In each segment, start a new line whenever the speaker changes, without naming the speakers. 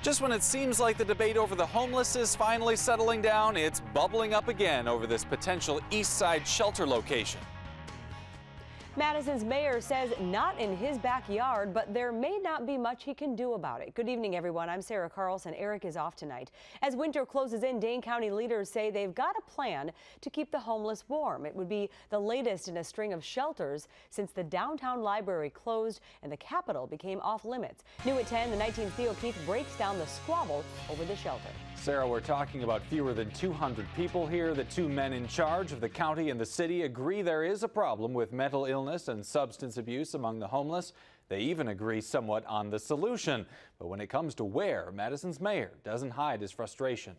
Just when it seems like the debate over the homeless is finally settling down, it's bubbling up again over this potential East Side shelter location.
Madison's mayor says not in his backyard, but there may not be much he can do about it. Good evening, everyone. I'm Sarah Carlson. Eric is off tonight. As winter closes in, Dane County leaders say they've got a plan to keep the homeless warm. It would be the latest in a string of shelters since the downtown library closed and the Capitol became off limits. New at 10, the 19th Theo Keith breaks down the squabble over the shelter.
Sarah, we're talking about fewer than 200 people here. The two men in charge of the county and the city agree there is a problem with mental illness and substance abuse among the homeless. They even agree somewhat on the solution. But when it comes to where, Madison's mayor doesn't hide his frustration.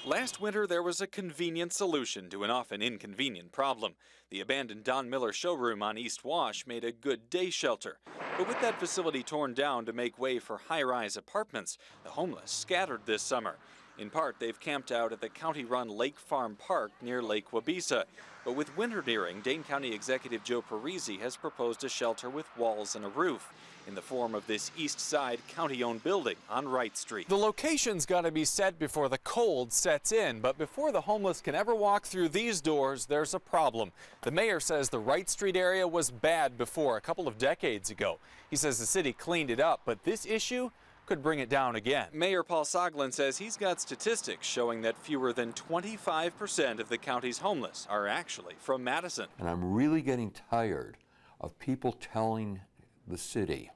Last winter, there was a convenient solution to an often inconvenient problem. The abandoned Don Miller showroom on East Wash made a good day shelter. But with that facility torn down to make way for high-rise apartments, the homeless scattered this summer. In part, they've camped out at the county-run Lake Farm Park near Lake Wabeesa. But with winter nearing, Dane County Executive Joe Parisi has proposed a shelter with walls and a roof in the form of this East Side county-owned building on Wright Street. The location's got to be set before the cold sets in, but before the homeless can ever walk through these doors, there's a problem. The mayor says the Wright Street area was bad before, a couple of decades ago. He says the city cleaned it up, but this issue could bring it down again. Mayor Paul Soglin says he's got statistics showing that fewer than 25% of the county's homeless are actually from Madison.
And I'm really getting tired of people telling the city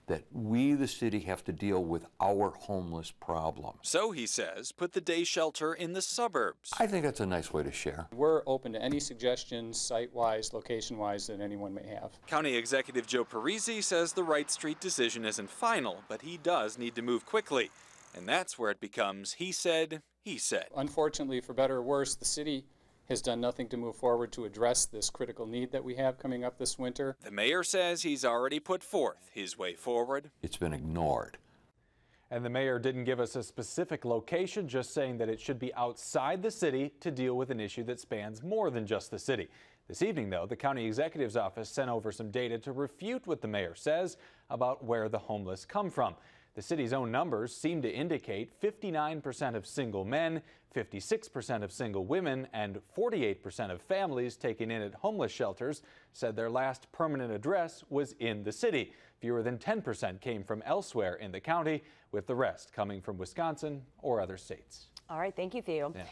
that we, the city, have to deal with our homeless problem.
So, he says, put the day shelter in the suburbs.
I think that's a nice way to share.
We're open to any suggestions, site-wise, location-wise, that anyone may have.
County Executive Joe Parisi says the Wright Street decision isn't final, but he does need to move quickly. And that's where it becomes he said, he said.
Unfortunately, for better or worse, the city has done nothing to move forward to address this critical need that we have coming up this winter.
The mayor says he's already put forth his way forward.
It's been ignored.
And the mayor didn't give us a specific location, just saying that it should be outside the city to deal with an issue that spans more than just the city. This evening, though, the county executive's office sent over some data to refute what the mayor says about where the homeless come from. The city's own numbers seem to indicate 59% of single men, 56% of single women, and 48% of families taken in at homeless shelters said their last permanent address was in the city. Fewer than 10% came from elsewhere in the county, with the rest coming from Wisconsin or other states.
All right, thank you, Theo.
Yeah.